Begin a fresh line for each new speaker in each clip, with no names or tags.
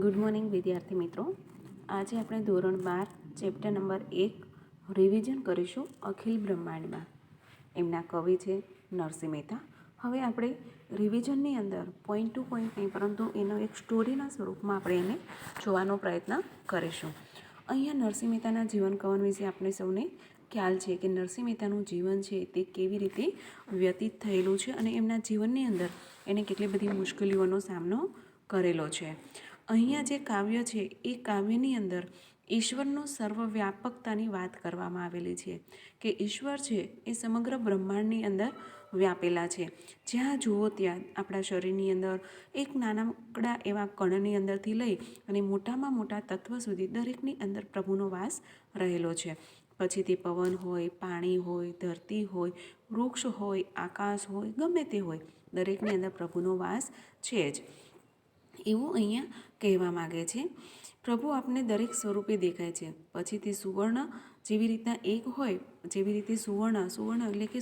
Good morning વિદ્યાર્થી મિત્રો. આજે આપણે ધોરણ 12 ચેપ્ટર નંબર 1 રિવિઝન કરીશું અખિલ બ્રહ્માંડમાં. એમના કવિ છે નરસિંહ મહેતા. હવે આપણે રિવિઝનની અંદર પોઈન્ટ ટુ પોઈન્ટ નહીં, પરંતુ એનો એક સ્ટોરીના સ્વરૂપમાં આપણે એને જોવાનો પ્રયત્ન કરીશું. અહીંયા નરસિંહ મહેતાના જીવન કવન વિશે આપણે સૌને ખ્યાલ છે કે નરસિંહ મહેતાનું જીવન છે તે કેવી રીતે વ્યતીત થયેલું છે અને એમના જીવનની અંદર એને કેટલી બધી મુશ્કેલીઓનો સામનો કરેલો છે. અહીંયા જે કાવ્ય છે એ કાવ્યની અંદર ઈશ્વરનો સર્વવ્યાપકતાની વાત કરવામાં આવેલી છે કે ઈશ્વર છે એ સમગ્ર બ્રહ્માંડની અંદર વ્યાપેલા છે. જ્યાં જુઓ ત્યાં આપણા શરીરની અંદર એક નાનકડા એવા કણની અંદરથી લઈ અને મોટામાં મોટા તત્વ સુધી દરેકની અંદર પ્રભુનો વાસ રહેલો છે. પછી તે પવન હોય, પાણી હોય, ધરતી હોય, વૃક્ષ હોય, આકાશ હોય, ગમે તે હોય, દરેકની અંદર પ્રભુનો વાસ છે જ એવું અહીંયા કહેવા માગે છે. પ્રભુ આપને દરેક સ્વરૂપે દેખાય છે. પછી તે સુવર્ણ જેવી રીતના એક હોય, જેવી રીતે સુવર્ણ એટલે કે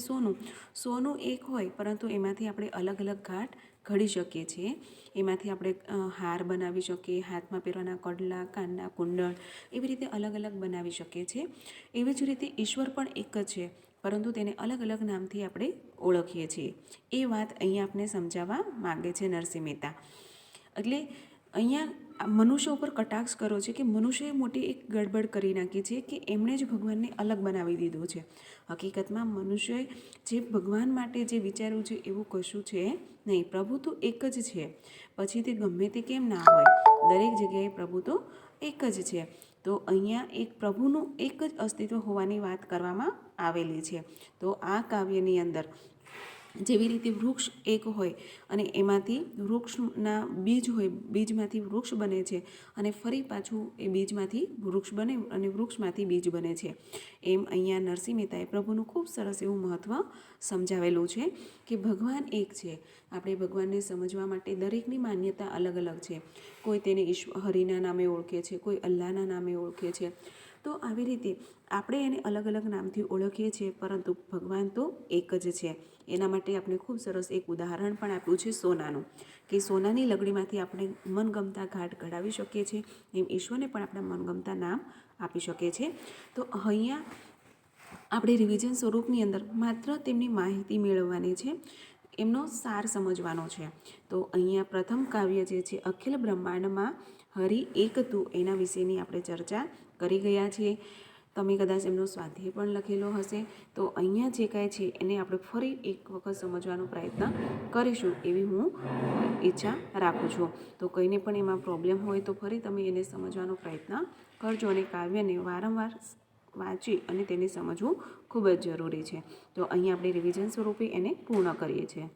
સોનું એક હોય, પરંતુ એમાંથી આપણે અલગ અલગ ઘાટ ઘડી શકીએ છીએ. એમાંથી આપણે હાર બનાવી શકીએ, હાથમાં પહેરવાના કડલા, કાનના કુંડળ, એવી રીતે અલગ અલગ બનાવી શકીએ છીએ. એવી જ રીતે ઈશ્વર પણ એક જ છે, પરંતુ તેને અલગ અલગ નામથી આપણે ઓળખીએ છીએ. એ વાત અહીંયા આપણે સમજાવવા માગે છે નરસિંહ મહેતા. એટલે અહીંયા મનુષ્ય ઉપર કટાક્ષ કર્યો છે કે મનુષ્યએ મોટી એક ગડબડ કરી નાખી છે કે એમણે જ ભગવાનને અલગ બનાવી દીધો છે. હકીકતમાં મનુષ્યએ જે ભગવાન માટે જે વિચાર્યું છે એવું કશું છે નહીં. પ્રભુ તો એક જ છે. પછી તે ગમે તે કેમ ના હોય, દરેક જગ્યાએ પ્રભુ તો એક જ છે. તો અહીંયા એક પ્રભુનું એક જ અસ્તિત્વ હોવાની વાત કરવામાં આવેલી છે. તો આ કાવ્યની અંદર જેવી રીતે વૃક્ષ એક હોય અને એમાંથી વૃક્ષના બીજ હોય, બીજમાંથી વૃક્ષ બને છે અને ફરી પાછું એ બીજમાંથી વૃક્ષ બને અને વૃક્ષમાંથી બીજ બને છે, એમ અહીંયા નરસિંહ મહેતાએ પ્રભુનું ખૂબ સરસ એવું મહત્ત્વ સમજાવેલું છે કે ભગવાન એક છે. આપણે ભગવાનને સમજવા માટે દરેકની માન્યતા અલગ અલગ છે. કોઈ તેને હરિના નામે ઓળખે છે, કોઈ અલ્લાહના નામે ઓળખે છે. તો આવી રીતે આપણે એને અલગ અલગ નામથી ઓળખીએ છીએ, પરંતુ ભગવાન તો એક જ છે. એના માટે આપણે ખૂબ સરસ એક ઉદાહરણ પણ આપ્યું છે સોનાનું, કે સોનાની લગડીમાંથી આપણે મનગમતા ઘાટ ઘડાવી શકીએ છીએ, એમ ઈશ્વરને પણ આપણા મનગમતા નામ આપી શકીએ છીએ. તો અહીંયા આપણે રિવિઝન સ્વરૂપની અંદર માત્ર તેમની માહિતી મેળવવાની છે, એમનો સાર સમજવાનો છે. તો અહીંયા પ્રથમ કાવ્ય જે છે અખિલ બ્રહ્માંડમાં હરિ એક તું, એના વિશેની આપણે ચર્ચા કરી ગયા છીએ. તમે કદાચ એમનો સ્વાધ્યાય પણ લખેલો હશે. તો અહીંયા જે કાંઈ છે એને આપણે ફરી એક વખત સમજવાનો પ્રયત્ન કરીશું એવી હું ઈચ્છા રાખું છું. તો કંઈને પણ એમાં પ્રોબ્લેમ હોય તો ફરી તમે એને સમજવાનો પ્રયત્ન કરજો અને કાવ્યને વારંવાર વાંચી અને તેને સમજવું ખૂબ જ જરૂરી છે. તો અહીંયા આપણે રિવિઝન સ્વરૂપે એને પૂર્ણ કરીએ છીએ.